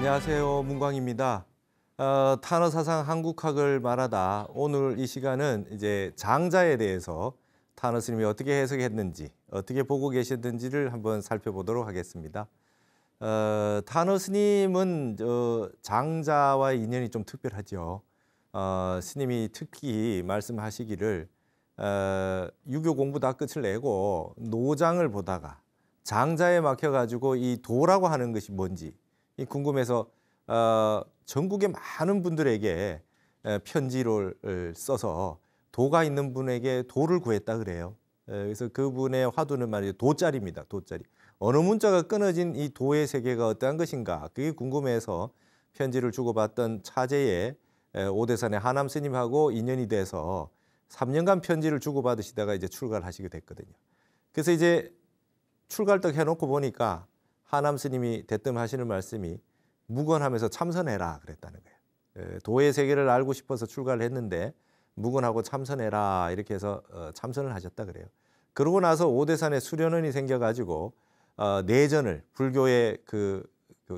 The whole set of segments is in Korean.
안녕하세요. 문광입니다. 탄어사상 한국학을 말하다 오늘 이 시간은 이제 장자에 대해서 탄어 스님이 어떻게 해석했는지, 어떻게 보고 계셨는지를 한번 살펴보도록 하겠습니다. 탄어 스님은 장자와의 인연이 좀 특별하죠. 스님이 특히 말씀하시기를 유교 공부 다 끝을 내고 노장을 보다가 장자에 막혀가지고 이 도라고 하는 것이 뭔지 궁금해서 전국의 많은 분들에게 편지를 써서 도가 있는 분에게 도를 구했다 그래요. 그래서 그분의 화두는 말이죠. 도자리입니다. 도자리. 어느 문자가 끊어진 이 도의 세계가 어떠한 것인가 그게 궁금해서 편지를 주고받던 차제에 오대산의 하남 스님하고 인연이 돼서 3년간 편지를 주고받으시다가 이제 출가를 하시게 됐거든요. 그래서 이제 출가를 딱 해놓고 보니까 하남 스님이 대뜸 하시는 말씀이 묵언하면서 참선해라 그랬다는 거예요. 도의 세계를 알고 싶어서 출가를 했는데 묵언하고 참선해라 이렇게 해서 참선을 하셨다 그래요. 그러고 나서 오대산에 수련원이 생겨가지고 내전을 불교의 그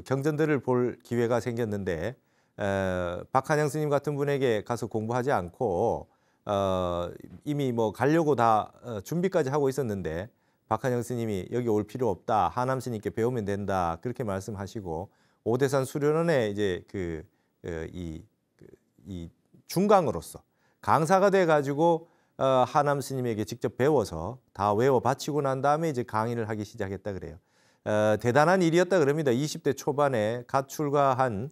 경전들을 볼 기회가 생겼는데 박한영 스님 같은 분에게 가서 공부하지 않고 이미 뭐 가려고 다 준비까지 하고 있었는데 박한영 스님이 여기 올 필요 없다. 하남 스님께 배우면 된다. 그렇게 말씀하시고 오대산 수련원에 이제 이 중강으로서 강사가 돼 가지고 하남 스님에게 직접 배워서 다 외워 바치고 난 다음에 이제 강의를 하기 시작했다 그래요. 대단한 일이었다 그럽니다. 20대 초반에 갓 출가한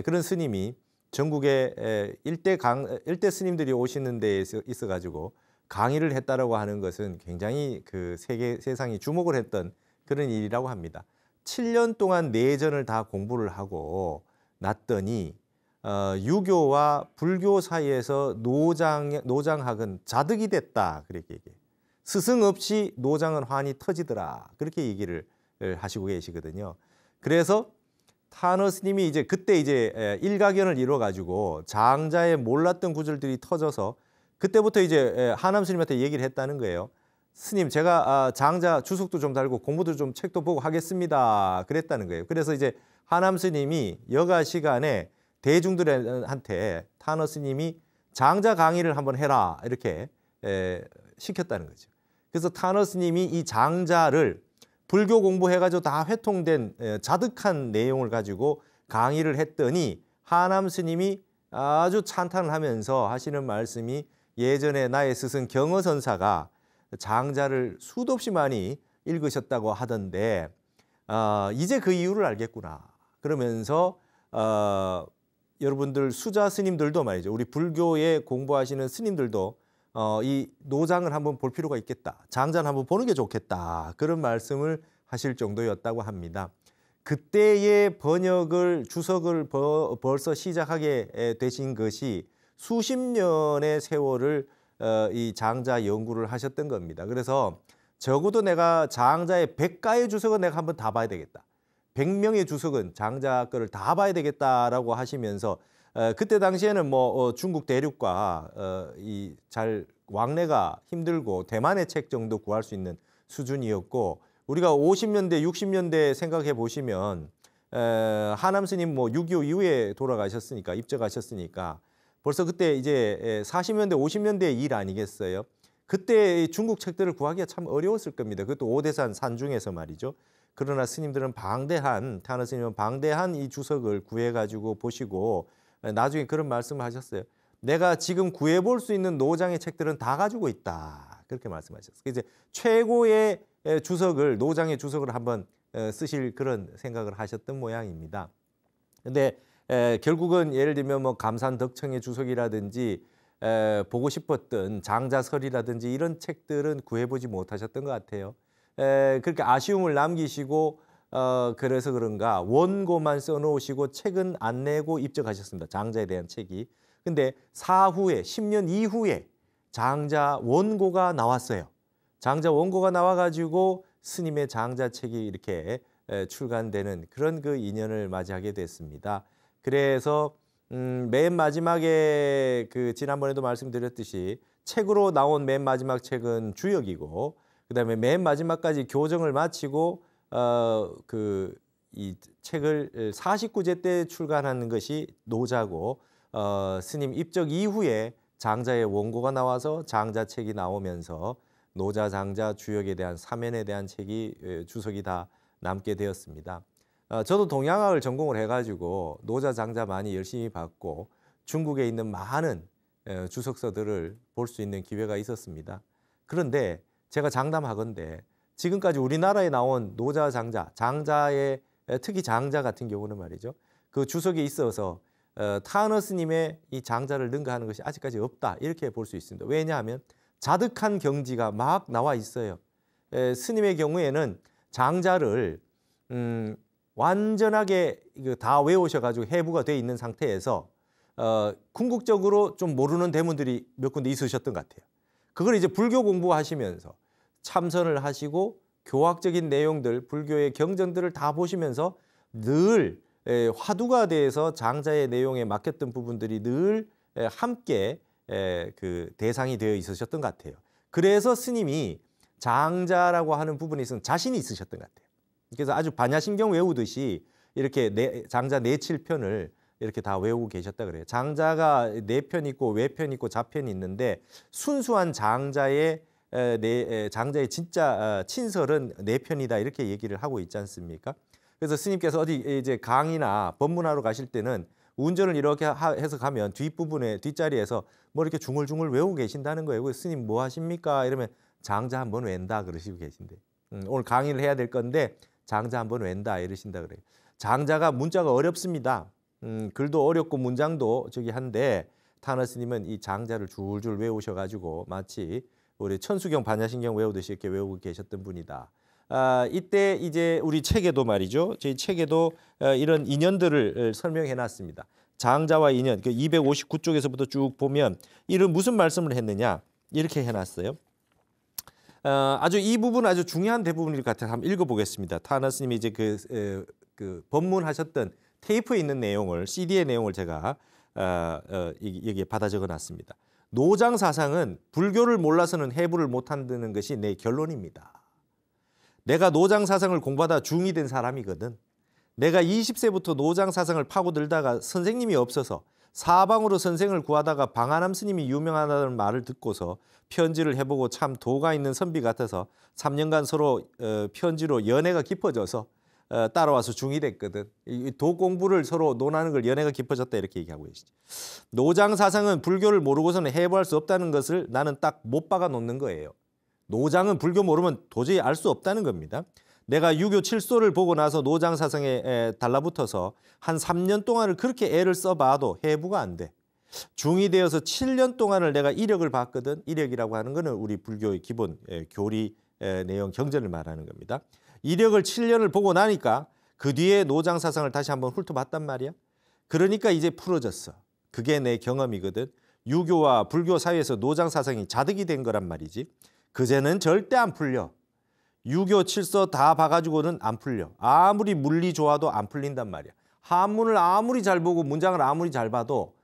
그런 스님이 전국에 일대 스님들이 오시는 데에 있어 가지고 강의를 했다라고 하는 것은 굉장히 그 세상이 주목을 했던 그런 일이라고 합니다. 7년 동안 내전을 다 공부를 하고 났더니 유교와 불교 사이에서 노장학은 자득이 됐다 그렇게 얘기해요. 스승 없이 노장은 환히 터지더라 그렇게 얘기를 하시고 계시거든요. 그래서 탄어 스님이 이제 그때 이제 일가견을 이뤄 가지고 장자의 몰랐던 구절들이 터져서 그때부터 이제 하남 스님한테 얘기를 했다는 거예요. 스님, 제가 장자 주석도 좀 달고 공부도 좀 책도 보고 하겠습니다. 그랬다는 거예요. 그래서 이제 하남 스님이 여가 시간에 대중들한테 탄어 스님이 장자 강의를 한번 해라 이렇게 시켰다는 거죠. 그래서 탄어 스님이 이 장자를 불교 공부해가지고 다 회통된 자득한 내용을 가지고 강의를 했더니 하남 스님이 아주 찬탄을 하면서 하시는 말씀이 예전에 나의 스승 경어선사가 장자를 수도 없이 많이 읽으셨다고 하던데 이제 그 이유를 알겠구나. 그러면서 여러분들 수자 스님들도 말이죠. 우리 불교에 공부하시는 스님들도 이 노장을 한번 볼 필요가 있겠다. 장자를 한번 보는 게 좋겠다. 그런 말씀을 하실 정도였다고 합니다. 그때의 번역을 주석을 벌써 시작하게 되신 것이 수십 년의 세월을 이 장자 연구를 하셨던 겁니다. 그래서 적어도 내가 장자의 100가의 주석은 내가 한번 다 봐야 되겠다. 100명의 주석은 장자 거를 다 봐야 되겠다라고 하시면서 그때 당시에는 뭐 중국 대륙과 이 잘 왕래가 힘들고 대만의 책 정도 구할 수 있는 수준이었고 우리가 50년대, 60년대 생각해 보시면 하남 스님 뭐 6.25 이후에 돌아가셨으니까 입적하셨으니까 벌써 그때 이제 40년대, 50년대 일 아니겠어요? 그때 중국 책들을 구하기가 참 어려웠을 겁니다. 그것도 오대산 산중에서 말이죠. 그러나 스님들은 방대한, 탄어 스님은 방대한 이 주석을 구해가지고 보시고 나중에 그런 말씀을 하셨어요. 내가 지금 구해볼 수 있는 노장의 책들은 다 가지고 있다. 그렇게 말씀하셨어요. 이제 최고의 주석을, 노장의 주석을 한번 쓰실 그런 생각을 하셨던 모양입니다. 근데 결국은 예를 들면 뭐 감산덕청의 주석이라든지 보고 싶었던 장자설이라든지 이런 책들은 구해보지 못하셨던 것 같아요. 그렇게 아쉬움을 남기시고 그래서 그런가 원고만 써놓으시고 책은 안 내고 입적하셨습니다. 장자에 대한 책이. 근데 사후에 10년 이후에 장자 원고가 나왔어요. 장자 원고가 나와가지고 스님의 장자책이 이렇게 출간되는 그런 그 인연을 맞이하게 됐습니다. 그래서 맨 마지막에 그 지난번에도 말씀드렸듯이 책으로 나온 맨 마지막 책은 주역이고 그다음에 맨 마지막까지 교정을 마치고 그 이 책을 49제 때 출간하는 것이 노자고 스님 입적 이후에 장자의 원고가 나와서 장자책이 나오면서 노자, 장자, 주역에 대한 사면에 대한 책이 주석이 다 남게 되었습니다. 저도 동양학을 전공을 해가지고 노자, 장자 많이 열심히 봤고 중국에 있는 많은 주석서들을 볼 수 있는 기회가 있었습니다. 그런데 제가 장담하건대 지금까지 우리나라에 나온 노자, 장자, 장자의 특히 장자 같은 경우는 말이죠. 그 주석에 있어서 타너 스님의 이 장자를 능가하는 것이 아직까지 없다 이렇게 볼 수 있습니다. 왜냐하면 자득한 경지가 막 나와 있어요. 스님의 경우에는 장자를 완전하게 다 외우셔가지고 해부가 돼 있는 상태에서 궁극적으로 좀 모르는 대문들이 몇 군데 있으셨던 것 같아요. 그걸 이제 불교 공부하시면서 참선을 하시고 교학적인 내용들, 불교의 경전들을 다 보시면서 늘 화두가 돼서 장자의 내용에 막혔던 부분들이 늘 함께 그 대상이 되어 있으셨던 것 같아요. 그래서 스님이 장자라고 하는 부분에 있어서 자신이 있으셨던 것 같아요. 그래서 아주 반야심경 외우듯이 이렇게 장자 네, 7편을 이렇게 다 외우고 계셨다 그래요. 장자가 4편 있고 외편 있고 자편이 있는데 순수한 장자의 진짜 친설은 4편이다 이렇게 얘기를 하고 있지 않습니까? 그래서 스님께서 어디 이제 강의나 법문하러 가실 때는 운전을 이렇게 해서 가면 뒷자리에서 뭐 이렇게 중얼중얼 외우고 계신다는 거예요. 그래서 스님 뭐 하십니까? 이러면 장자 한번 웬다 그러시고 계신데 오늘 강의를 해야 될 건데 장자 한번 웬다 이러신다 그래요. 장자가 문자가 어렵습니다. 글도 어렵고 문장도 한데 타너 스님은 이 장자를 줄줄 외우셔가지고 마치 우리 천수경 반야심경 외우듯이 이렇게 외우고 계셨던 분이다. 이때 이제 우리 책에도 말이죠. 저희 책에도 이런 인연들을 설명해 놨습니다. 장자와 인연, 그 259쪽에서부터 쭉 보면 이런 무슨 말씀을 했느냐 이렇게 해놨어요. 아주 이 부분 아주 중요한 대부분일 것 같아서 한번 읽어보겠습니다. 타너 스님이 이제 그 법문하셨던 테이프에 있는 내용을 CD의 내용을 제가 여기에 받아 적어놨습니다. 노장 사상은 불교를 몰라서는 해부를 못한다는 것이 내 결론입니다. 내가 노장 사상을 공부하다 중이 된 사람이거든. 내가 20세부터 노장 사상을 파고들다가 선생님이 없어서 사방으로 선생을 구하다가 방한함 스님이 유명하다는 말을 듣고서 편지를 해보고 참 도가 있는 선비 같아서 3년간 서로 편지로 연애가 깊어져서 따라와서 중이 됐거든. 도 공부를 서로 논하는 걸 연애가 깊어졌다 이렇게 얘기하고 계시죠. 노장 사상은 불교를 모르고서는 해부할 수 없다는 것을 나는 딱 못 박아 놓는 거예요. 노장은 불교 모르면 도저히 알 수 없다는 겁니다. 내가 유교 칠소를 보고 나서 노장 사상에 달라붙어서 한 3년 동안을 그렇게 애를 써봐도 해부가 안 돼. 중이 되어서 7년 동안을 내가 이력을 봤거든. 이력이라고 하는 거는 우리 불교의 기본 교리 내용 경전을 말하는 겁니다. 이력을 7년을 보고 나니까 그 뒤에 노장 사상을 다시 한번 훑어봤단 말이야. 그러니까 이제 풀어졌어. 그게 내 경험이거든. 유교와 불교 사이에서 노장 사상이 자득이 된 거란 말이지. 그제는 절대 안 풀려. 유교 칠서 다 봐가지고는 안 풀려. 아무리 물리 좋아도 안 풀린단 말이야. 한문을 아무리 잘 보고 문장을 아무리 잘 봐도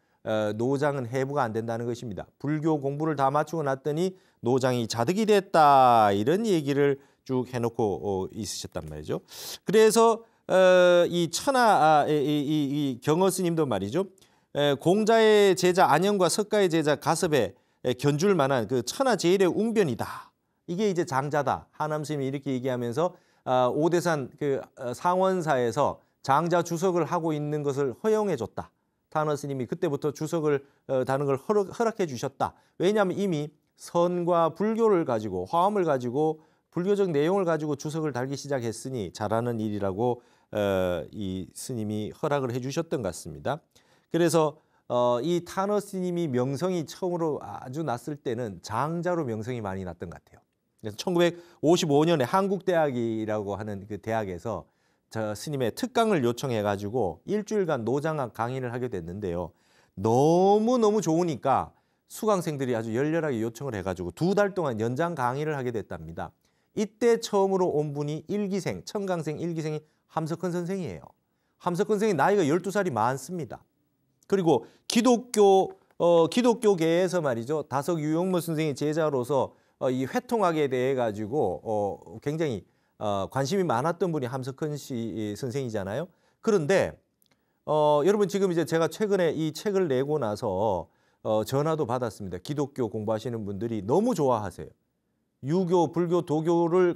노장은 해부가 안 된다는 것입니다. 불교 공부를 다 마치고 났더니 노장이 자득이 됐다 이런 얘기를 쭉 해놓고 있으셨단 말이죠. 그래서 이 이 경어 스님도 말이죠. 공자의 제자 안영과 석가의 제자 가섭에 견줄 만한 그 천하제일의 웅변이다. 이게 이제 장자다. 하남 스님이 이렇게 얘기하면서 오대산 그 상원사에서 장자 주석을 하고 있는 것을 허용해 줬다. 타너 스님이 그때부터 주석을 다는 걸 허락해 주셨다. 왜냐하면 이미 선과 불교를 가지고 화엄을 가지고 불교적 내용을 가지고 주석을 달기 시작했으니 잘하는 일이라고 이 스님이 허락을 해주셨던 것 같습니다. 그래서 이 타너 스님이 명성이 처음으로 아주 났을 때는 장자로 명성이 많이 났던 것 같아요. 그래서 1955년에 한국대학이라고 하는 그 대학에서 저 스님의 특강을 요청해가지고 일주일간 노장학 강의를 하게 됐는데요. 너무너무 좋으니까 수강생들이 아주 열렬하게 요청을 해가지고 2달 동안 연장 강의를 하게 됐답니다. 이때 처음으로 온 분이 청강생 1기생이 함석헌 선생이에요. 함석헌 선생이 나이가 12살이 많습니다. 그리고 기독교계에서 말이죠. 다석 유영모 선생의 제자로서 이 회통학에 대해 가지고 굉장히 관심이 많았던 분이 함석헌 선생이잖아요. 그런데 여러분 지금 이제 제가 최근에 이 책을 내고 나서 전화도 받았습니다. 기독교 공부하시는 분들이 너무 좋아하세요. 유교, 불교, 도교를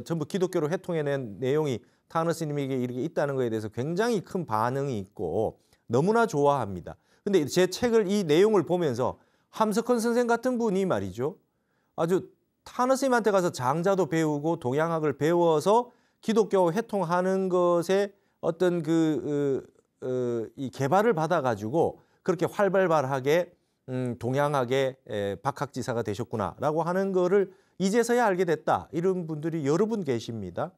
전부 기독교로 회통해낸 내용이 타너 스님에게 이렇게 있다는 것에 대해서 굉장히 큰 반응이 있고 너무나 좋아합니다. 근데 제 책을 이 내용을 보면서 함석헌 선생 같은 분이 말이죠. 아주 타너 스님한테 가서 장자도 배우고 동양학을 배워서 기독교 회통하는 것에 어떤 이 개발을 받아가지고 그렇게 활발하게 동양학의 박학지사가 되셨구나라고 하는 거를 이제서야 알게 됐다. 이런 분들이 여러 분 계십니다.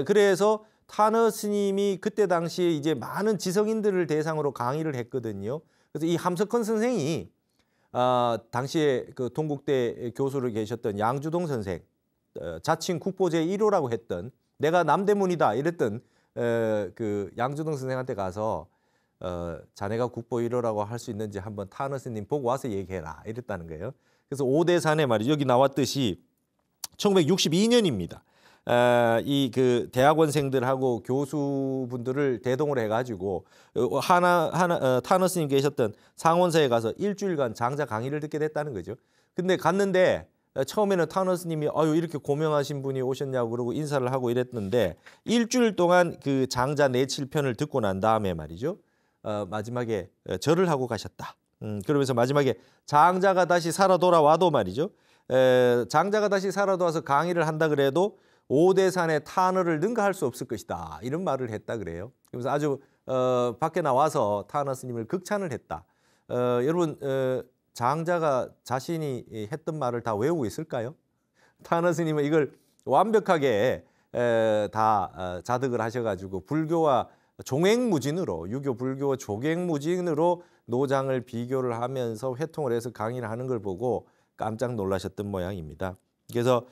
그래서 타너 스님이 그때 당시에 이제 많은 지성인들을 대상으로 강의를 했거든요. 그래서 이 함석헌 선생이 당시에 그 동국대 교수를 계셨던 양주동 선생, 자칭 국보제 1호라고 했던 내가 남대문이다 이랬던 그 양주동 선생한테 가서 자네가 국보 1호라고 할 수 있는지 한번 타너 스님 보고 와서 얘기해라 이랬다는 거예요. 그래서 오대산에 말이죠. 여기 나왔듯이 1962년입니다. 이 그 대학원생들하고 교수분들을 대동을 해가지고 타너 스님 계셨던 상원사에 가서 일주일간 장자 강의를 듣게 됐다는 거죠. 근데 갔는데 처음에는 타너 스님이 아유 이렇게 고명하신 분이 오셨냐고 그러고 인사를 하고 이랬는데 일주일 동안 그 장자 내 7편을 듣고 난 다음에 말이죠. 마지막에 절을 하고 가셨다. 그러면서 마지막에 장자가 다시 살아 돌아와도 말이죠. 장자가 다시 살아 돌아와서 강의를 한다 그래도 오대산의 타너를 능가할 수 없을 것이다. 이런 말을 했다 그래요. 그래서 아주 밖에 나와서 타너 스님을 극찬을 했다. 여러분 장자가 자신이 했던 말을 다 외우고 있을까요? 타너 스님은 이걸 완벽하게 다 자득을 하셔가지고 불교와 종횡무진으로 유교 불교 종횡무진으로 노장을 비교를 하면서 회통을 해서 강의를 하는 걸 보고 깜짝 놀라셨던 모양입니다. 그래서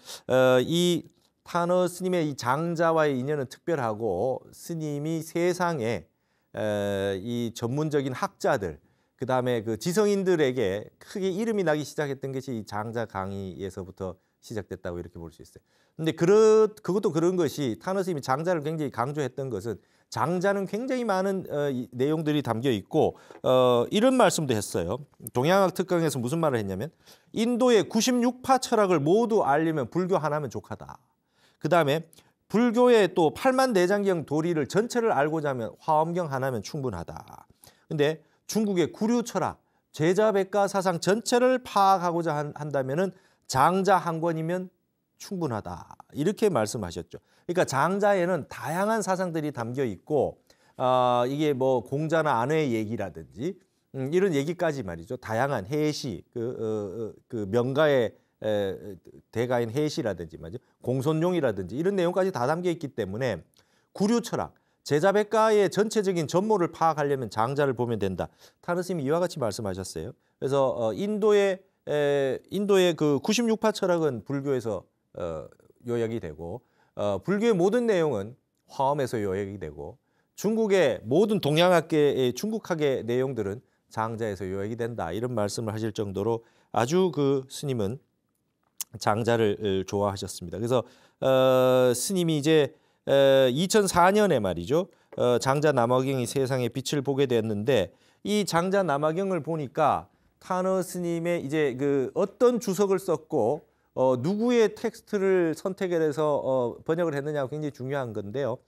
이 타너 스님의 이 장자와의 인연은 특별하고 스님이 세상에 이 전문적인 학자들 그다음에 그 지성인들에게 크게 이름이 나기 시작했던 것이 이 장자 강의에서부터 시작됐다고 이렇게 볼 수 있어요. 근데 그것도 그런 것이 타너 스님이 장자를 굉장히 강조했던 것은 장자는 굉장히 많은 내용들이 담겨 있고 이런 말씀도 했어요. 동양학 특강에서 무슨 말을 했냐면 인도의 96파 철학을 모두 알려면 불교 하나면 족하다. 그다음에 불교의 또 8만 대장경 도리를 전체를 알고자 하면 화엄경 하나면 충분하다. 근데 중국의 구류 철학, 제자백가 사상 전체를 파악하고자 한다면은 장자 한 권이면 충분하다. 이렇게 말씀하셨죠. 그러니까 장자에는 다양한 사상들이 담겨 있고 이게 뭐 공자나 안회의 얘기라든지 이런 얘기까지 말이죠. 다양한 해시, 그 명가의 대가인 해시라든지 말이죠. 공손용이라든지 이런 내용까지 다 담겨 있기 때문에 구류 철학, 제자백가의 전체적인 전모를 파악하려면 장자를 보면 된다. 타너 스님이 이와 같이 말씀하셨어요. 그래서 인도의 그 96파 철학은 불교에서 요약이 되고 불교의 모든 내용은 화엄에서 요약이 되고 중국의 모든 동양학계의 중국학의 내용들은 장자에서 요약이 된다. 이런 말씀을 하실 정도로 아주 그 스님은 장자를 좋아하셨습니다. 그래서 스님이 이제 2004년에 말이죠. 장자 남화경이 세상에 빛을 보게 됐는데 이 장자 남화경을 보니까 타너 스님의 이제 그 어떤 주석을 썼고 누구의 텍스트를 선택을 해서 번역을 했느냐가 굉장히 중요한 건데요.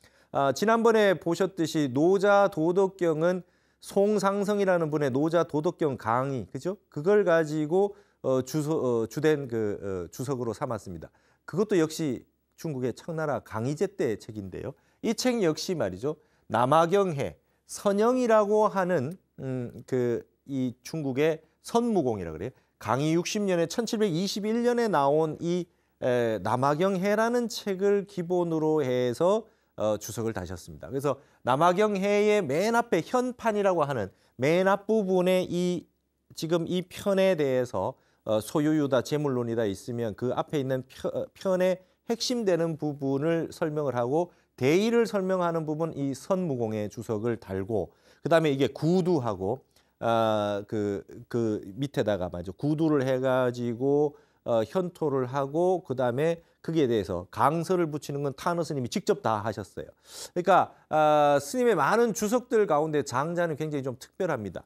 지난번에 보셨듯이 노자 도덕경은 송상성이라는 분의 노자 도덕경 강의, 그죠? 그걸 가지고 주된 그 주석으로 삼았습니다. 그것도 역시 중국의 청나라 강희제 때의 책인데요. 이 책 역시 말이죠. 남화경해 선영이라고 하는 이 중국의 선무공이라고 그래요. 강희 60년에 1721년에 나온 이 남화경해라는 책을 기본으로 해서 주석을 다셨습니다. 그래서 남화경해의 맨 앞에 현판이라고 하는 맨 앞부분에 지금 이 편에 대해서 소유유다, 재물론이다 있으면 그 앞에 있는 편의 핵심되는 부분을 설명을 하고 대의를 설명하는 부분 이 선무공의 주석을 달고 그다음에 이게 구두하고 그 밑에다가 맞죠. 구두를 해가지고 현토를 하고 그다음에 거기에 대해서 강서를 붙이는 건 타너 스님이 직접 다 하셨어요. 그러니까 스님의 많은 주석들 가운데 장자는 굉장히 좀 특별합니다.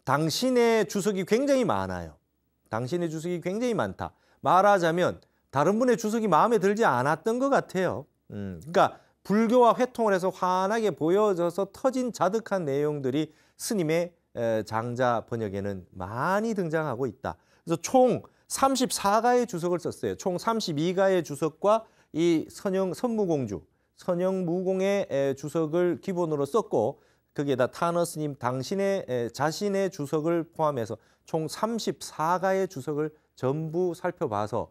당신의 주석이 굉장히 많아요. 당신의 주석이 굉장히 많다. 말하자면 다른 분의 주석이 마음에 들지 않았던 것 같아요. 그러니까 불교와 회통을 해서 환하게 보여져서 터진 자득한 내용들이 스님의 장자 번역에는 많이 등장하고 있다. 그래서 총 34가의 주석을 썼어요. 총 32가의 주석과 이 선무공주, 선영무공의 주석을 기본으로 썼고 거기에다 타너 스님 당신의 자신의 주석을 포함해서 총 34가의 주석을 전부 살펴봐서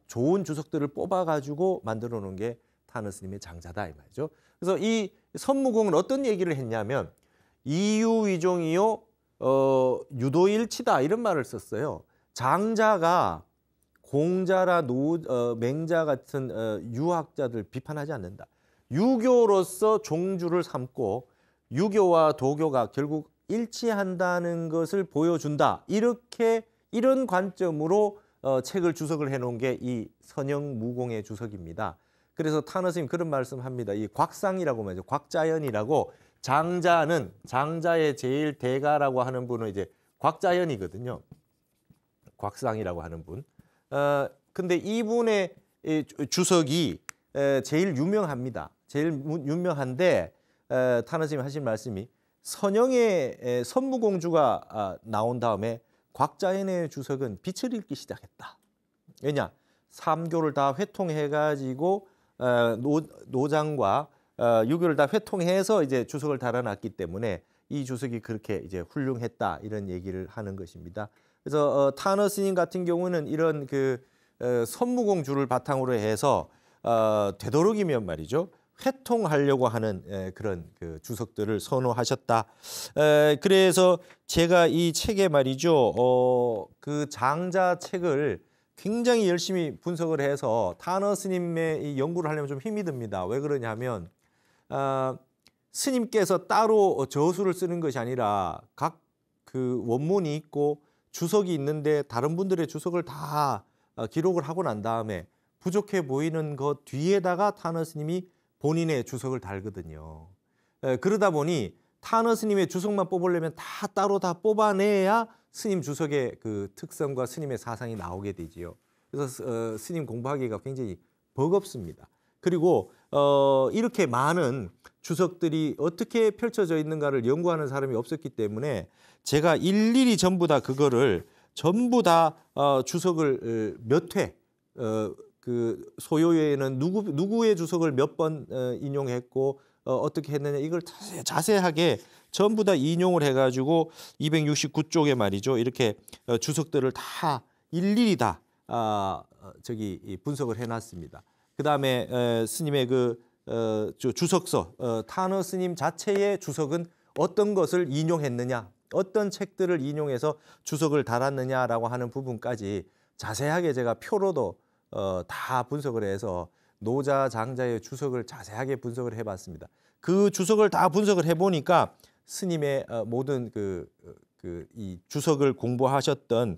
좋은 주석들을 뽑아가지고 만들어 놓은 게 타너 스님의 장자다 이 말이죠. 그래서 이 선무공은 어떤 얘기를 했냐면 이유위종이요 유도일치다 이런 말을 썼어요. 장자가 공자라 맹자 같은 유학자들 비판하지 않는다. 유교로서 종주를 삼고 유교와 도교가 결국 일치한다는 것을 보여준다. 이런 관점으로 책을 주석을 해놓은 게 이 선영무공의 주석입니다. 그래서 타너 스님 그런 말씀합니다. 이 곽상이라고 말이죠. 곽자연이라고 장자는 장자의 제일 대가라고 하는 분은 이제 곽자연이거든요. 곽상이라고 하는 분. 근데 이분의 주석이 제일 유명합니다. 제일 유명한데 타너 스님 하신 말씀이 선영의 선무공주가 나온 다음에 곽자연의 주석은 빛을 잃기 시작했다. 왜냐? 삼교를 다 회통해가지고 노장과 유교를 다 회통해서 이제 주석을 달아놨기 때문에 이 주석이 그렇게 이제 훌륭했다 이런 얘기를 하는 것입니다. 그래서 타너 스님 같은 경우는 이런 그 선무공주를 바탕으로 해서 되도록이면 말이죠. 회통하려고 하는 그런 그 주석들을 선호하셨다. 그래서 제가 이 책에 말이죠. 그 장자 책을 굉장히 열심히 분석을 해서 타너 스님의 이 연구를 하려면 좀 힘이 듭니다. 왜 그러냐면 스님께서 따로 저수를 쓰는 것이 아니라 각 그 원문이 있고 주석이 있는데 다른 분들의 주석을 다 기록을 하고 난 다음에 부족해 보이는 것 뒤에다가 타너 스님이 본인의 주석을 달거든요. 그러다 보니 타너 스님의 주석만 뽑으려면 다 따로 다 뽑아내야 스님 주석의 그 특성과 스님의 사상이 나오게 되지요. 그래서 스님 공부하기가 굉장히 버겁습니다. 그리고 이렇게 많은 주석들이 어떻게 펼쳐져 있는가를 연구하는 사람이 없었기 때문에 제가 일일이 전부 다 그거를 전부 다 주석을 몇 회, 그 소요에는 누구의 주석을 몇 번 인용했고 어떻게 했느냐 이걸 자세하게 전부 다 인용을 해가지고 269쪽에 말이죠. 이렇게 주석들을 다 일일이 다 분석을 해놨습니다. 그 다음에 스님의 그 주석서, 타너 스님 자체의 주석은 어떤 것을 인용했느냐, 어떤 책들을 인용해서 주석을 달았느냐라고 하는 부분까지 자세하게 제가 표로도 다 분석을 해서 노자, 장자의 주석을 자세하게 분석을 해봤습니다. 그 주석을 다 분석을 해보니까 스님의 모든 이 주석을 공부하셨던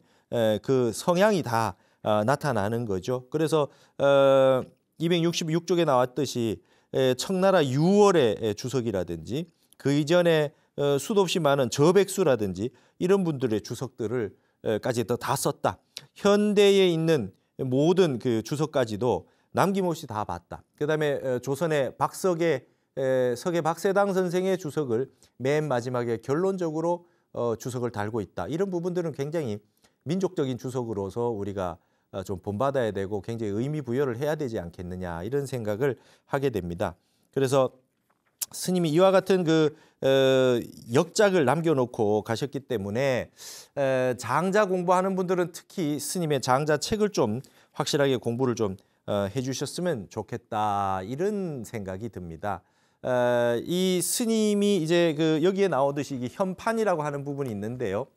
그 성향이 다 나타나는 거죠. 그래서 266쪽에 나왔듯이 청나라 유월의 주석이라든지 그 이전에 수도 없이 많은 저백수라든지 이런 분들의 주석들을 까지 다 썼다. 현대에 있는 모든 그 주석까지도 남김없이 다 봤다. 그다음에 조선의 서계 박세당 선생의 주석을 맨 마지막에 결론적으로 주석을 달고 있다. 이런 부분들은 굉장히 민족적인 주석으로서 우리가 좀 본받아야 되고 굉장히 의미 부여를 해야 되지 않겠느냐 이런 생각을 하게 됩니다. 그래서 스님이 이와 같은 그 역작을 남겨놓고 가셨기 때문에 장자 공부하는 분들은 특히 스님의 장자 책을 좀 확실하게 공부를 좀 해주셨으면 좋겠다 이런 생각이 듭니다. 이 스님이 이제 그 여기에 나오듯이 이 현판이라고 하는 부분이 있는데요.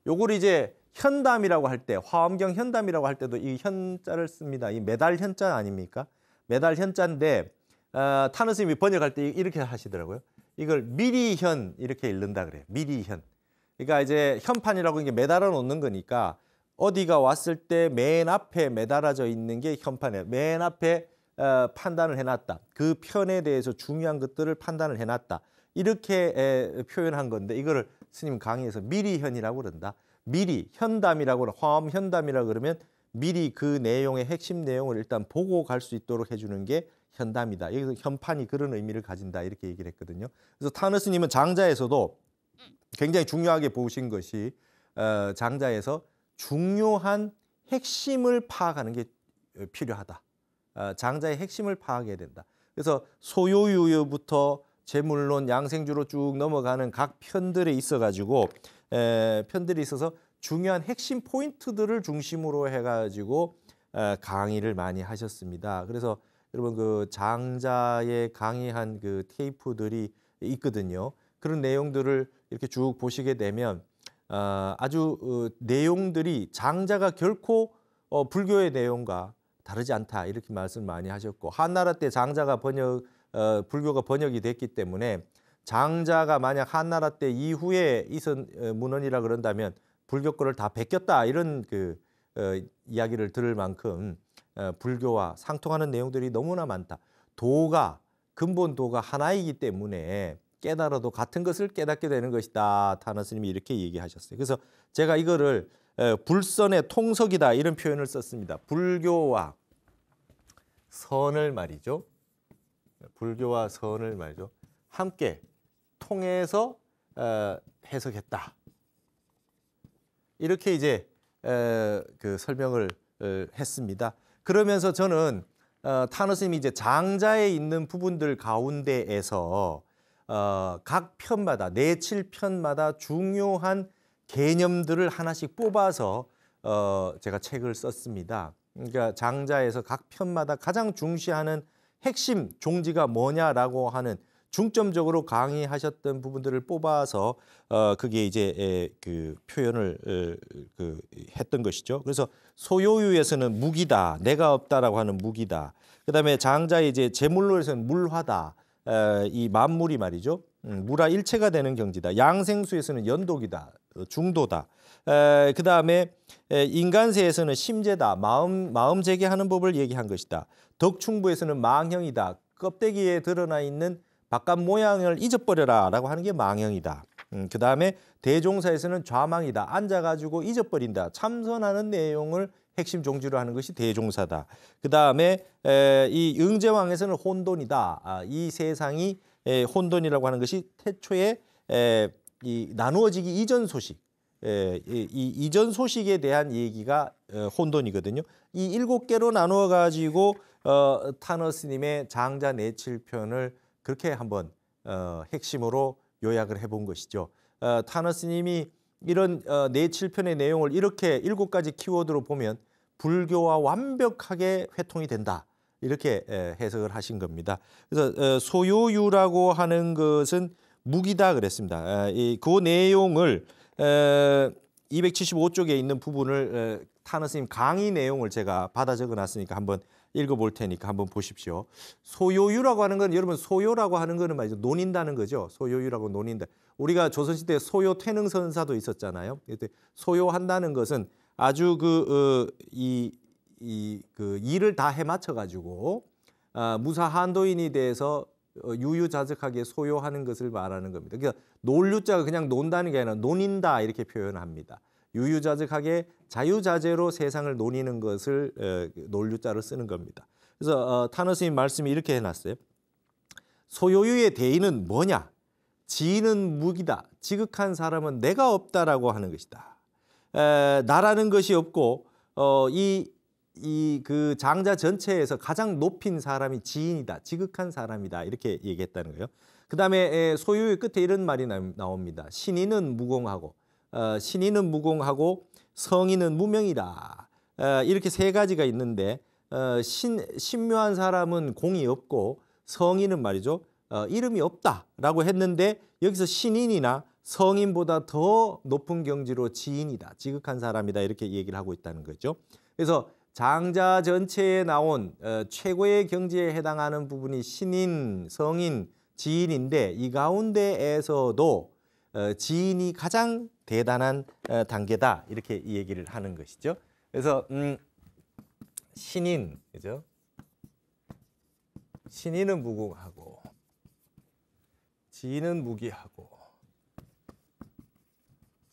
요걸 이제 현담이라고 할 때, 화엄경 현담이라고 할 때도 이 현자를 씁니다. 이 매달 현자 아닙니까? 매달 현자인데 타너 스님이 번역할 때 이렇게 하시더라고요. 이걸 미리현 이렇게 읽는다 그래요. 미리현. 그러니까 이제 현판이라고 이게 매달아 놓는 거니까 어디가 왔을 때 맨 앞에 매달아져 있는 게 현판이에요. 맨 앞에 판단을 해놨다. 그 편에 대해서 중요한 것들을 판단을 해놨다. 이렇게 표현한 건데 이거를 스님 강의에서 미리현이라고 그런다. 미리 현담이라고 화엄현담이라고 그러면 미리 그 내용의 핵심 내용을 일단 보고 갈 수 있도록 해주는 게 현담이다. 여기서 현판이 그런 의미를 가진다 이렇게 얘기를 했거든요. 그래서 타너 스님은 장자에서도 굉장히 중요하게 보신 것이 장자에서 중요한 핵심을 파악하는 게 필요하다. 장자의 핵심을 파악해야 된다. 그래서 소요유부터 재물론, 양생주로 쭉 넘어가는 각 편들에 있어가지고 편들이 있어서 중요한 핵심 포인트들을 중심으로 해가지고 강의를 많이 하셨습니다. 그래서 여러분 그 장자의 강의한 그 테이프들이 있거든요. 그런 내용들을 이렇게 쭉 보시게 되면 아주 내용들이 장자가 결코 불교의 내용과 다르지 않다 이렇게 말씀 많이 하셨고 한나라 때 장자가 불교가 번역이 됐기 때문에 장자가 만약 한나라 때 이후에 있은 문헌이라 그런다면 불교 거를 다 베꼈다 이런 그 이야기를 들을 만큼 불교와 상통하는 내용들이 너무나 많다. 도가 근본 도가 하나이기 때문에 깨달아도 같은 것을 깨닫게 되는 것이다. 타너 스님이 이렇게 얘기하셨어요. 그래서 제가 이거를 불선의 통석이다 이런 표현을 썼습니다. 불교와 선을 말이죠. 불교와 선을 말이죠. 함께 통해서 해석했다. 이렇게 이제 그 설명을 했습니다. 그러면서 저는 타너 스님이 이제 장자에 있는 부분들 가운데에서 각 편마다 네, 7편마다 중요한 개념들을 하나씩 뽑아서 제가 책을 썼습니다. 그러니까 장자에서 각 편마다 가장 중시하는 핵심 종지가 뭐냐라고 하는 중점적으로 강의하셨던 부분들을 뽑아서 그게 이제 그 표현을 했던 것이죠. 그래서 소요유에서는 무기다, 내가 없다라고 하는 무기다. 그다음에 장자의 이제 제물로에서는 물화다. 이 만물이 말이죠. 물화 일체가 되는 경지다. 양생수에서는 연독이다. 중도다. 그다음에 인간세에서는 심재다. 마음 재개하는 법을 얘기한 것이다. 덕충부에서는 망형이다. 껍데기에 드러나 있는 바깥 모양을 잊어버려라 라고 하는 게 망형이다. 그다음에 대종사에서는 좌망이다. 앉아가지고 잊어버린다. 참선하는 내용을 핵심 종지로 하는 것이 대종사다. 그다음에 이 응제왕에서는 혼돈이다. 이 세상이 혼돈이라고 하는 것이 태초에 이 나누어지기 이전 소식, 이 이전 소식에 대한 얘기가 혼돈이거든요. 이 7개로 나누어 가지고 타너 스님의 장자 내칠편을 그렇게 한번 핵심으로 요약을 해본 것이죠. 타너 스님이 이런 내칠편의 내용을 이렇게 7가지 키워드로 보면 불교와 완벽하게 회통이 된다. 이렇게 해석을 하신 겁니다. 그래서 소요유라고 하는 것은 무기다 그랬습니다. 그 내용을 275쪽에 있는 부분을 타너 스님 강의 내용을 제가 받아 적어놨으니까 한번 읽어볼 테니까 한번 보십시오. 소요유라고 하는 건 여러분 소요라고 하는 거는 말이죠. 논인다는 거죠. 소요유라고 논인다. 우리가 조선시대 소요 퇴능선사도 있었잖아요. 소요한다는 것은 아주 그 일을 다 해맞춰 가지고 무사 한도인이 돼서 유유자적하게 소요하는 것을 말하는 겁니다. 그러니까 논류자가 그냥 논다는 게 아니라 논인다 이렇게 표현합니다. 유유자적하게 자유자재로 세상을 논이는 것을 논류자로 쓰는 겁니다. 그래서 타너 스님 말씀이 이렇게 해놨어요. 소요유의 대의는 뭐냐? 지인은 무기다. 지극한 사람은 내가 없다라고 하는 것이다. 나라는 것이 없고 그 장자 전체에서 가장 높인 사람이 지인이다. 지극한 사람이다. 이렇게 얘기했다는 거예요. 그 다음에 소요유의 끝에 이런 말이 나옵니다. 신인은 무공하고 성인은 무명이다. 이렇게 3가지가 있는데 신묘한 사람은 공이 없고 성인은 말이죠. 이름이 없다라고 했는데 여기서 신인이나 성인보다 더 높은 경지로 지인이다. 지극한 사람이다. 이렇게 얘기를 하고 있다는 거죠. 그래서 장자 전체에 나온 최고의 경지에 해당하는 부분이 신인, 성인, 지인인데 이 가운데에서도 지인이 가장 대단한 단계다 이렇게 이 얘기를 하는 것이죠. 그래서 신인, 그죠? 신인은 무궁하고 지인은 무기하고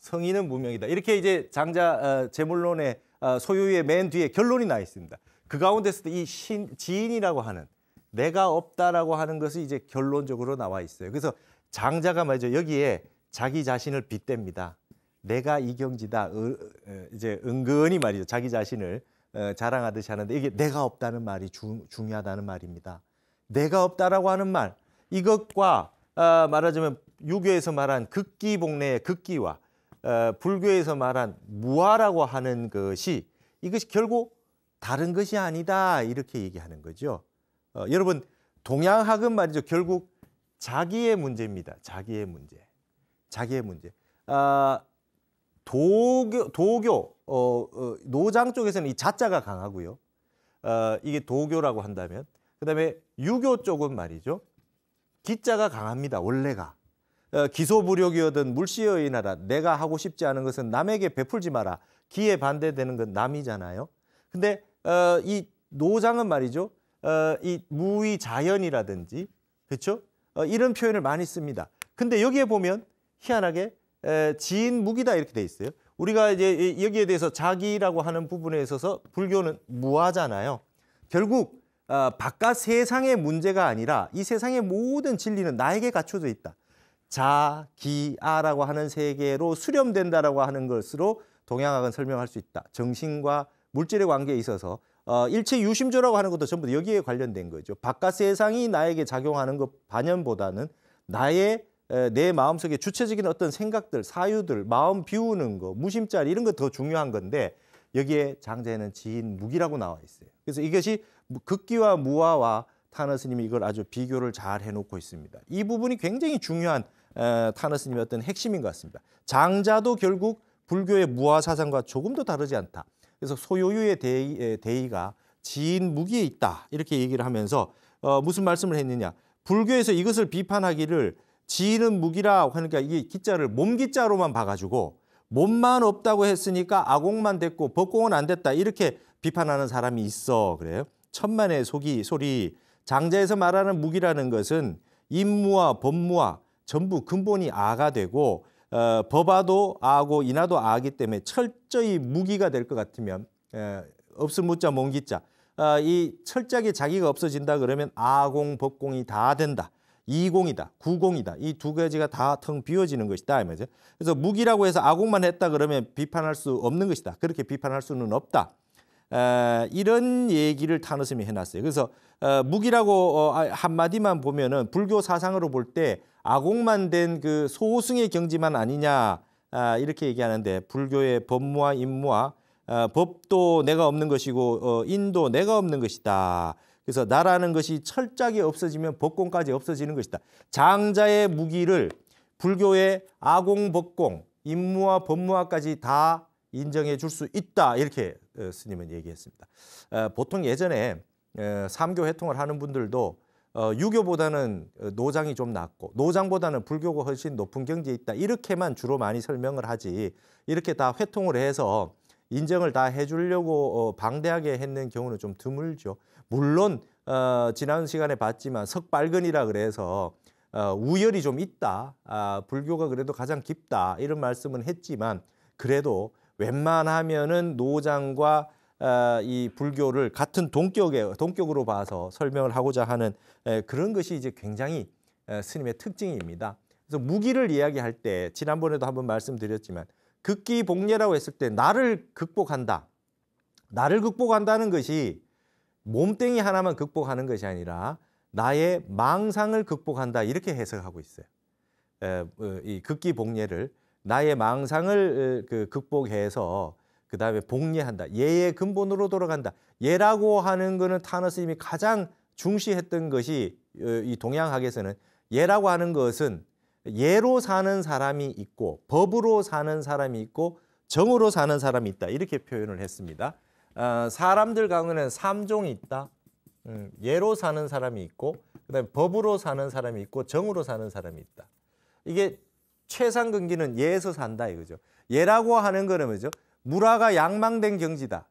성인은 무명이다. 이렇게 이제 장자 제물론의 소유의 맨 뒤에 결론이 나 있습니다. 그 가운데서도 이 지인이라고 하는 내가 없다라고 하는 것이 이제 결론적으로 나와 있어요. 그래서 장자가 말이죠. 여기에 자기 자신을 빗댑니다. 내가 이경지다. 이제 은근히 말이죠. 자기 자신을 자랑하듯이 하는데 이게 내가 없다는 말이 중요하다는 말입니다. 내가 없다라고 하는 말, 이것과 말하자면 유교에서 말한 극기복례의 극기와 불교에서 말한 무아라고 하는 것이 이것이 결국 다른 것이 아니다 이렇게 얘기하는 거죠. 여러분 동양학은 말이죠. 결국 자기의 문제입니다. 자기의 문제. 자기의 문제. 도교 노장 쪽에서는 이 자자가 강하고요. 이게 도교라고 한다면 그다음에 유교 쪽은 말이죠. 기자가 강합니다. 원래가. 기소부력이어든 물시여인하라. 내가 하고 싶지 않은 것은 남에게 베풀지 마라. 기에 반대되는 건 남이잖아요. 근데 이 노장은 말이죠. 이 무위자연이라든지 그렇죠? 이런 표현을 많이 씁니다. 근데 여기에 보면 희한하게 지인 무기다 이렇게 돼 있어요. 우리가 이제 여기에 대해서 자기라고 하는 부분에 있어서 불교는 무아잖아요. 결국 바깥 세상의 문제가 아니라 이 세상의 모든 진리는 나에게 갖춰져 있다. 자기아라고 하는 세계로 수렴된다라고 하는 것으로 동양학은 설명할 수 있다. 정신과 물질의 관계에 있어서 일체 유심조라고 하는 것도 전부 여기에 관련된 거죠. 바깥 세상이 나에게 작용하는 것 반연보다는 내 마음속에 주체적인 어떤 생각들, 사유들, 마음 비우는 거, 무심짜리 이런 거 더 중요한 건데 여기에 장자에는 지인 무기라고 나와 있어요. 그래서 이것이 극기와 무아와 타너 스님이 이걸 아주 비교를 잘 해놓고 있습니다. 이 부분이 굉장히 중요한 타너 스님의 어떤 핵심인 것 같습니다. 장자도 결국 불교의 무아 사상과 조금도 다르지 않다. 그래서 소요유의 대의가 지인 무기에 있다. 이렇게 얘기를 하면서 무슨 말씀을 했느냐. 불교에서 이것을 비판하기를 지인은 무기라 하니까 이게 기자를 몸기자로만 봐가지고 몸만 없다고 했으니까 아공만 됐고 법공은 안 됐다. 이렇게 비판하는 사람이 있어. 그래요. 천만의 소리. 장자에서 말하는 무기라는 것은 인무와 법무와 전부 근본이 아가 되고 법아도 아고 인하도 아기 때문에 철저히 무기가 될 것 같으면 없을 무자 몸기자 이 철저하게 자기가 없어진다 그러면 아공 법공이 다 된다. 이공이다, 구공이다. 이 두 가지가 다 텅 비워지는 것이다. 말이죠. 그래서 무기라고 해서 아공만 했다 그러면 비판할 수 없는 것이다. 그렇게 비판할 수는 없다. 이런 얘기를 타너 스님이 해놨어요. 그래서 무기라고 한마디만 보면은 불교 사상으로 볼 때 아공만 된 그 소승의 경지만 아니냐 이렇게 얘기하는데 불교의 법무와 인무와 법도 내가 없는 것이고 인도 내가 없는 것이다. 그래서 나라는 것이 철저하게 없어지면 법공까지 없어지는 것이다. 장자의 무기를 불교의 아공, 법공, 인무와 법무와까지 다 인정해 줄 수 있다. 이렇게 스님은 얘기했습니다. 보통 예전에 삼교 회통을 하는 분들도 유교보다는 노장이 좀 낫고 노장보다는 불교가 훨씬 높은 경지에 있다. 이렇게만 주로 많이 설명을 하지 이렇게 다 회통을 해서 인정을 다 해주려고 방대하게 했는 경우는 좀 드물죠. 물론 지난 시간에 봤지만 석발근이라 그래서 우열이 좀 있다. 불교가 그래도 가장 깊다. 이런 말씀은 했지만 그래도 웬만하면은 노장과 이 불교를 같은 동격으로 봐서 설명을 하고자 하는 그런 것이 이제 굉장히 스님의 특징입니다. 그래서 무기를 이야기할 때 지난번에도 한번 말씀드렸지만 극기복례라고 했을 때 나를 극복한다. 나를 극복한다는 것이 몸뚱이 하나만 극복하는 것이 아니라 나의 망상을 극복한다. 이렇게 해석하고 있어요. 이 극기복례를 나의 망상을 극복해서 그 다음에 복례한다. 예의 근본으로 돌아간다. 예라고 하는 거는 타너 스님이 가장 중시했던 것이 이 동양학에서는 예라고 하는 것은 예로 사는 사람이 있고 법으로 사는 사람이 있고 정으로 사는 사람이 있다. 이렇게 표현을 했습니다. 사람들 가운데는 3종이 있다. 예로 사는 사람이 있고 그다음에 법으로 사는 사람이 있고 정으로 사는 사람이 있다. 이게 최상근기는 예에서 산다 이거죠. 예라고 하는 거는 뭐죠? 무라가 양망된 경지다.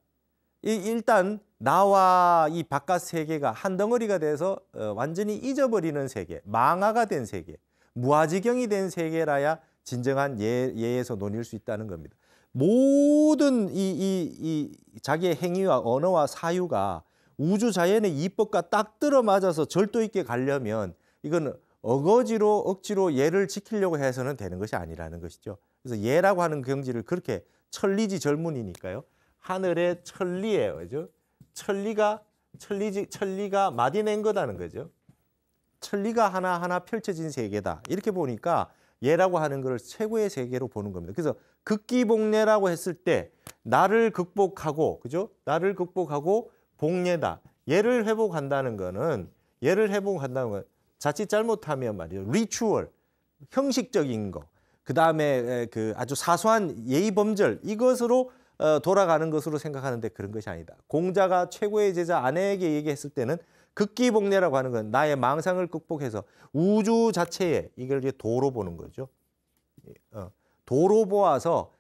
일단 나와 이 바깥 세계가 한 덩어리가 돼서 완전히 잊어버리는 세계, 망화가 된 세계, 무아지경이 된 세계라야 진정한 예에서 논일 수 있다는 겁니다. 모든 이 자기의 행위와 언어와 사유가 우주 자연의 이법과 딱 들어맞아서 절도 있게 가려면 이건 어거지로 억지로 예를 지키려고 해서는 되는 것이 아니라는 것이죠. 그래서 예라고 하는 경지를 그렇게 천리지 절문이니까요. 하늘의 천리예요, 그죠? 천리가 마디낸 거다는 거죠. 천리가 하나하나 펼쳐진 세계다. 이렇게 보니까 예라고 하는 걸 최고의 세계로 보는 겁니다. 그래서 극기복례라고 했을 때 나를 극복하고, 그죠? 나를 극복하고 복례다. 예를 회복한다는 건 자칫 잘못하면 말이죠. 리추얼, 형식적인 거. 그다음에 그 아주 사소한 예의 범절 이것으로 돌아가는 것으로 생각하는데 그런 것이 아니다. 공자가 최고의 제자 아내에게 얘기했을 때는 극기복례라고 하는 건 나의 망상을 극복해서 우주 자체에 이걸 이제 도로 보는 거죠. 도로 보아서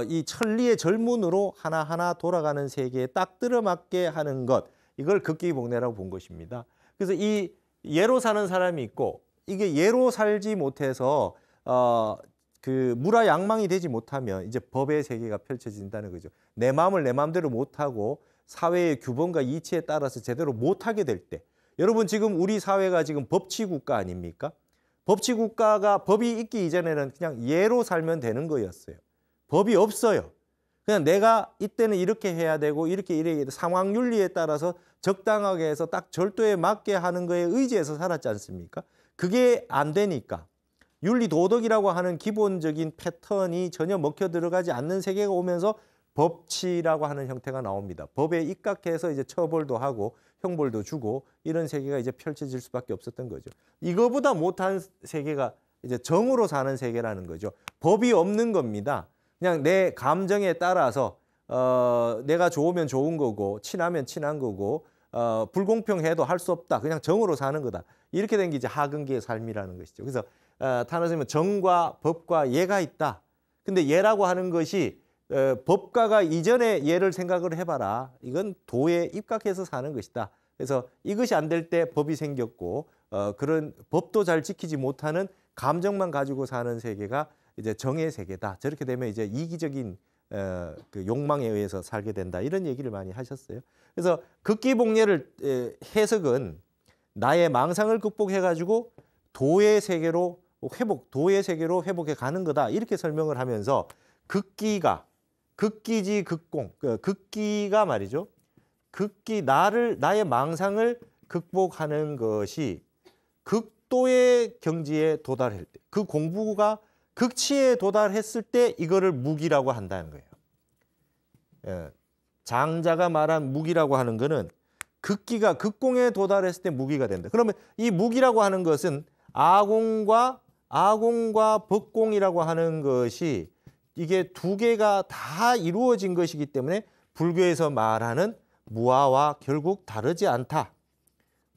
이 천리의 절문으로 하나하나 돌아가는 세계에 딱 들어맞게 하는 것, 이걸 극기복례라고 본 것입니다. 그래서 이 예로 사는 사람이 있고 이게 예로 살지 못해서 그 무라양망이 되지 못하면 이제 법의 세계가 펼쳐진다는 거죠. 내 마음을 내 마음대로 못하고 사회의 규범과 이치에 따라서 제대로 못하게 될 때, 여러분 지금 우리 사회가 지금 법치국가 아닙니까? 법치국가가 법이 있기 이전에는 그냥 예로 살면 되는 거였어요. 법이 없어요. 그냥 내가 이때는 이렇게 해야 되고 이렇게 이래야 돼. 상황 윤리에 따라서 적당하게 해서 딱 절도에 맞게 하는 거에 의지해서 살았지 않습니까? 그게 안 되니까 윤리 도덕이라고 하는 기본적인 패턴이 전혀 먹혀 들어가지 않는 세계가 오면서 법치라고 하는 형태가 나옵니다. 법에 입각해서 이제 처벌도 하고 형벌도 주고 이런 세계가 이제 펼쳐질 수밖에 없었던 거죠. 이거보다 못한 세계가 이제 정으로 사는 세계라는 거죠. 법이 없는 겁니다. 그냥 내 감정에 따라서 내가 좋으면 좋은 거고 친하면 친한 거고 불공평해도 할 수 없다. 그냥 정으로 사는 거다. 이렇게 된 게 이제 하근기의 삶이라는 것이죠. 그래서 탄원 선생님은 정과 법과 예가 있다. 근데 예라고 하는 것이 법가가 이전에 예를 생각을 해봐라. 이건 도에 입각해서 사는 것이다. 그래서 이것이 안 될 때 법이 생겼고 그런 법도 잘 지키지 못하는 감정만 가지고 사는 세계가 이제 정의 세계다. 저렇게 되면 이제 이기적인 그 욕망에 의해서 살게 된다. 이런 얘기를 많이 하셨어요. 그래서 극기복례를 해석은 나의 망상을 극복해가지고 도의 세계로 회복해 가는 거다. 이렇게 설명을 하면서 극기지 극공, 극기가 말이죠. 나의 망상을 극복하는 것이 극도의 경지에 도달할 때, 그 공부가 극치에 도달했을 때 이거를 무기라고 한다는 거예요. 장자가 말한 무기라고 하는 거는 극기가 극공에 도달했을 때 무기가 된다. 그러면 이 무기라고 하는 것은 아공과 법공이라고 하는 것이 이게 두 개가 다 이루어진 것이기 때문에 불교에서 말하는 무아와 결국 다르지 않다.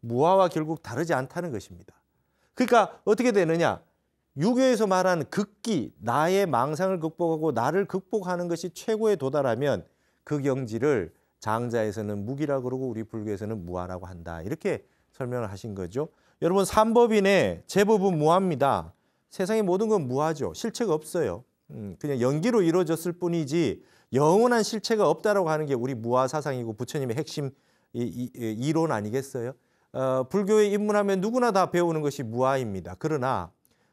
무아와 결국 다르지 않다는 것입니다. 그러니까 어떻게 되느냐? 유교에서 말하는 극기, 나의 망상을 극복하고 나를 극복하는 것이 최고에 도달하면 그 경지를 장자에서는 무기라고 그러고 우리 불교에서는 무아라고 한다. 이렇게 설명을 하신 거죠. 여러분 삼법인의 제법은 무아입니다. 세상의 모든 건 무아죠. 실체가 없어요. 그냥 연기로 이루어졌을 뿐이지 영원한 실체가 없다라고 하는 게 우리 무아 사상이고 부처님의 핵심 이론 아니겠어요? 불교에 입문하면 누구나 다 배우는 것이 무아입니다. 그러나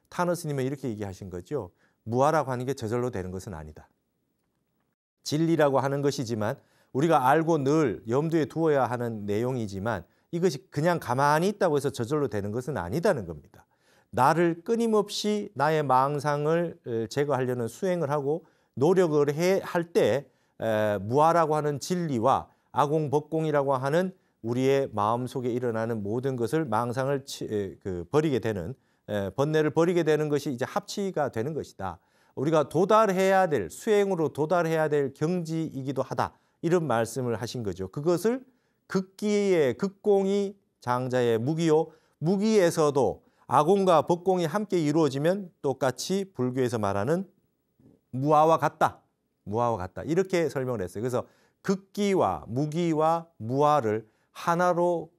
탄원 스님은 이렇게 얘기하신 거죠. 무아라고 하는 게 저절로 되는 것은 아니다. 진리라고 하는 것이지만 우리가 알고 늘 염두에 두어야 하는 내용이지만 이것이 그냥 가만히 있다고 해서 저절로 되는 것은 아니다는 겁니다. 나를 끊임없이 나의 망상을 제거하려는 수행을 하고 노력을 할 때 무아라고 하는 진리와 아공법공이라고 하는 우리의 마음속에 일어나는 모든 것을 망상을 버리게 되는 번뇌를 버리게 되는 것이 이제 합치가 되는 것이다. 우리가 도달해야 될 수행으로 도달해야 될 경지이기도 하다. 이런 말씀을 하신 거죠. 그것을 극기의 극공이 장자의 무기요. 무기에서도 아공과 법공이 함께 이루어지면 똑같이 불교에서 말하는 무아와 같다. 무아와 같다. 이렇게 설명을 했어요. 그래서 극기와 무기와 무아를 하나로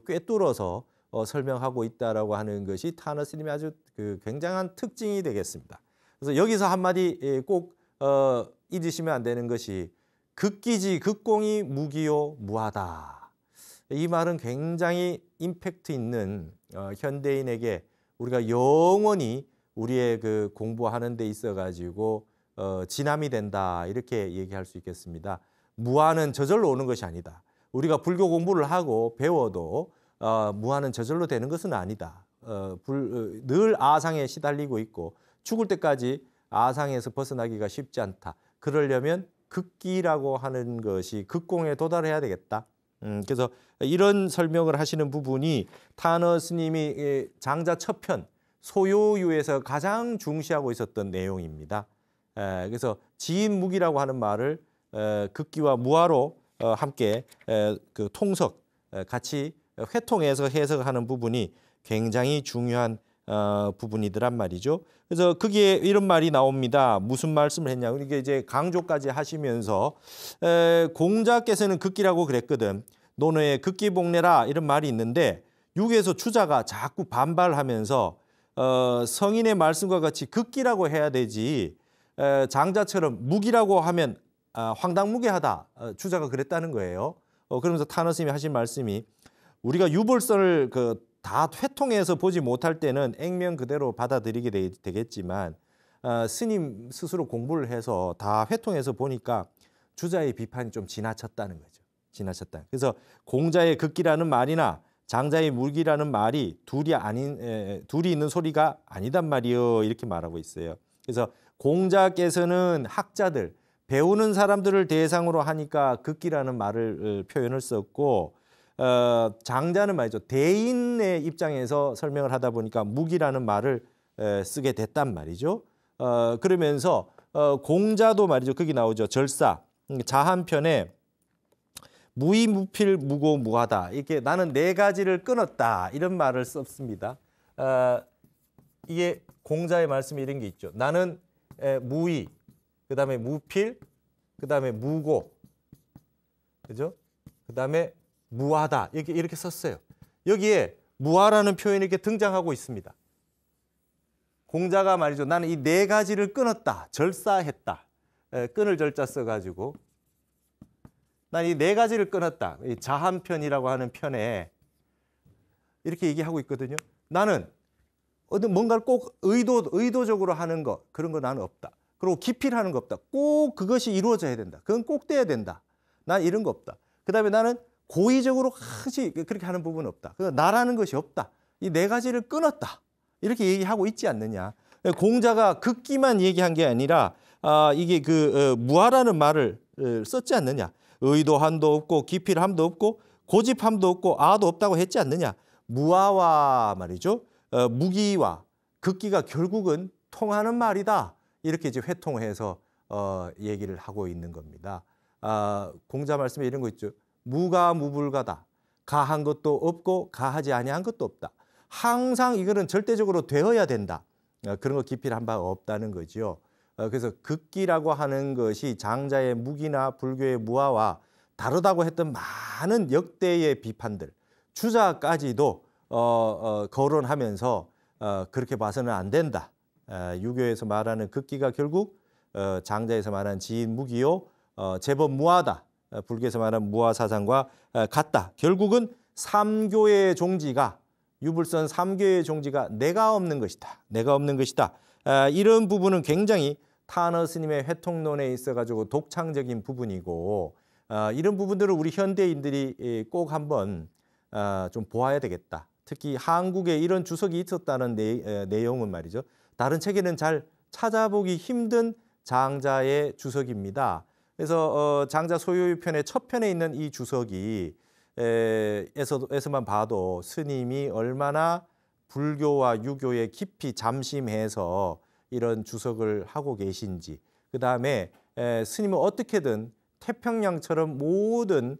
꿰뚫어서 설명하고 있다라고 하는 것이 타너 스님의 아주 굉장한 특징이 되겠습니다. 그래서 여기서 한마디 꼭 잊으시면 안 되는 것이 극기지 극공이 무기요 무아다. 이 말은 굉장히 임팩트 있는 현대인에게 우리가 영원히 우리의 공부하는 데 있어 가지고 진함이 된다 이렇게 얘기할 수 있겠습니다. 무아는 저절로 오는 것이 아니다. 우리가 불교 공부를 하고 배워도 무아는 저절로 되는 것은 아니다. 늘 아상에 시달리고 있고 죽을 때까지 아상에서 벗어나기가 쉽지 않다. 그러려면 극기라고 하는 것이 극공에 도달해야 되겠다. 그래서 이런 설명을 하시는 부분이 타너 스님이 장자 첫 편 소요유에서 가장 중시하고 있었던 내용입니다. 그래서 지인무기라고 하는 말을 극기와 무아로 함께 통석 같이 회통해서 해석하는 부분이 굉장히 중요한 부분이더란 말이죠. 그래서 거기에 이런 말이 나옵니다. 무슨 말씀을 했냐? 이게 이제 강조까지 하시면서 공자께서는 극기라고 그랬거든. 논어에 극기복례라 이런 말이 있는데 육에서 주자가 자꾸 반발하면서 성인의 말씀과 같이 극기라고 해야 되지 장자처럼 무기라고 하면 황당무계하다. 주자가 그랬다는 거예요. 그러면서 타너 스님이 하신 말씀이 우리가 유불선을 다 회통해서 보지 못할 때는 액면 그대로 받아들이게 되겠지만 스님 스스로 공부를 해서 다 회통해서 보니까 주자의 비판이 좀 지나쳤다는 거죠. 지나쳤다. 그래서 공자의 극기라는 말이나 장자의 무기라는 말이 둘이 있는 소리가 아니단 말이요. 이렇게 말하고 있어요. 그래서 공자께서는 학자들, 배우는 사람들을 대상으로 하니까 극기라는 말을 표현을 썼고 장자는 말이죠. 대인의 입장에서 설명을 하다 보니까 무기라는 말을 쓰게 됐단 말이죠. 그러면서 공자도 말이죠. 거기 나오죠. 절사, 자한편에 무의무필 무고 무하다. 이렇게 나는 네 가지를 끊었다. 이런 말을 썼습니다. 이게 공자의 말씀이 이런 게 있죠. 나는 무의, 그다음에 무필, 그다음에 무고, 그죠? 그다음에 무하다 이렇게 썼어요. 여기에 무하라는 표현이 이렇게 등장하고 있습니다. 공자가 말이죠. 나는 이 네 가지를 끊었다, 절사했다. 끊을 절자 써가지고 난 이 네 가지를 끊었다. 이 자한편이라고 하는 편에 이렇게 얘기하고 있거든요. 나는 뭔가를 꼭 의도적으로 하는 거 그런 거 나는 없다. 그리고 기필 하는 거 없다. 꼭 그것이 이루어져야 된다. 그건 꼭 돼야 된다. 난 이런 거 없다. 그다음에 나는 고의적으로 그렇게 하는 부분은 없다. 나라는 것이 없다. 이 네 가지를 끊었다. 이렇게 얘기하고 있지 않느냐. 공자가 극기만 얘기한 게 아니라 이게 무아라는 말을 썼지 않느냐. 의도함도 없고 기필함도 없고 고집함도 없고 아도 없다고 했지 않느냐. 무아와 말이죠. 무기와 극기가 결국은 통하는 말이다. 이렇게 이제 회통해서 얘기를 하고 있는 겁니다. 공자 말씀에 이런 거 있죠. 무가 무불가다. 가한 것도 없고 가하지 아니한 것도 없다. 항상 이거는 절대적으로 되어야 된다. 그런 거 기필한 바 없다는 거죠. 그래서 극기라고 하는 것이 장자의 무기나 불교의 무아와 다르다고 했던 많은 역대의 비판들, 주자까지도 거론하면서 그렇게 봐서는 안 된다. 유교에서 말하는 극기가 결국 장자에서 말하는 지인 무기요 제법 무아다. 불교에서 말하는 무아 사상과 같다. 결국은 삼교의 종지가 유불선 삼교의 종지가 내가 없는 것이다. 내가 없는 것이다. 이런 부분은 굉장히 타너 스님의 회통론에 있어가지고 독창적인 부분이고 이런 부분들을 우리 현대인들이 꼭 한번 좀 보아야 되겠다. 특히 한국에 이런 주석이 있었다는 내용은 말이죠. 다른 책에는 잘 찾아보기 힘든 장자의 주석입니다. 그래서 장자 소요유 편의 첫 편에 있는 이 주석이 에서만 봐도 스님이 얼마나 불교와 유교에 깊이 잠심해서 이런 주석을 하고 계신지, 그다음에 스님은 어떻게든 태평양처럼 모든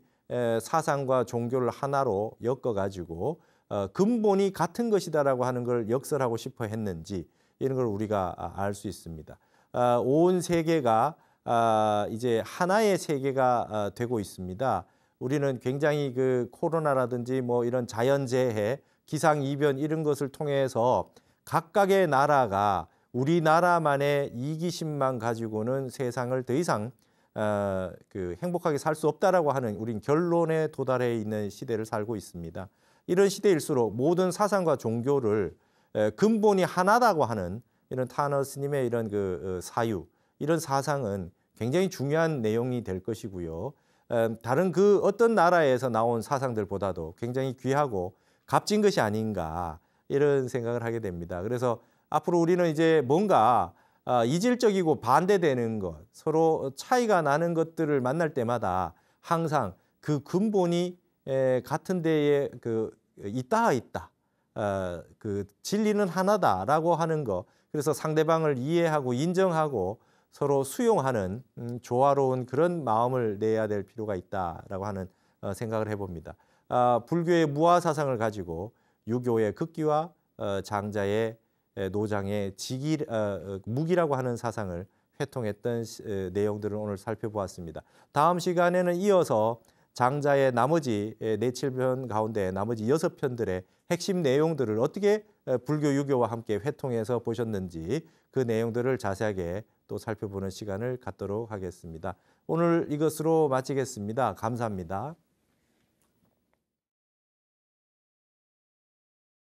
사상과 종교를 하나로 엮어가지고 근본이 같은 것이다라고 하는 걸 역설하고 싶어 했는지 이런 걸 우리가 알 수 있습니다. 온 세계가 이제 하나의 세계가 되고 있습니다. 우리는 굉장히 그 코로나라든지 뭐 이런 자연재해, 기상이변 이런 것을 통해서 각각의 나라가 우리나라만의 이기심만 가지고는 세상을 더 이상 그 행복하게 살 수 없다라고 하는 우린 결론에 도달해 있는 시대를 살고 있습니다. 이런 시대일수록 모든 사상과 종교를 근본이 하나다고 하는 이런 타너 스님의 이런 그 사유, 이런 사상은 굉장히 중요한 내용이 될 것이고요. 다른 그 어떤 나라에서 나온 사상들보다도 굉장히 귀하고 값진 것이 아닌가 이런 생각을 하게 됩니다. 그래서 앞으로 우리는 이제 뭔가 이질적이고 반대되는 것, 서로 차이가 나는 것들을 만날 때마다 항상 그 근본이 같은 데에 있다. 그 진리는 하나다라고 하는 거. 그래서 상대방을 이해하고 인정하고 서로 수용하는 조화로운 그런 마음을 내야 될 필요가 있다라고 하는 생각을 해봅니다. 불교의 무아 사상을 가지고 유교의 극기와 장자의 노장의 무기라고 하는 사상을 회통했던 내용들을 오늘 살펴보았습니다. 다음 시간에는 이어서 장자의 나머지 4~7편 가운데 나머지 6편들의 핵심 내용들을 어떻게 불교, 유교와 함께 회통해서 보셨는지 그 내용들을 자세하게 또 살펴보는 시간을 갖도록 하겠습니다. 오늘 이것으로 마치겠습니다. 감사합니다.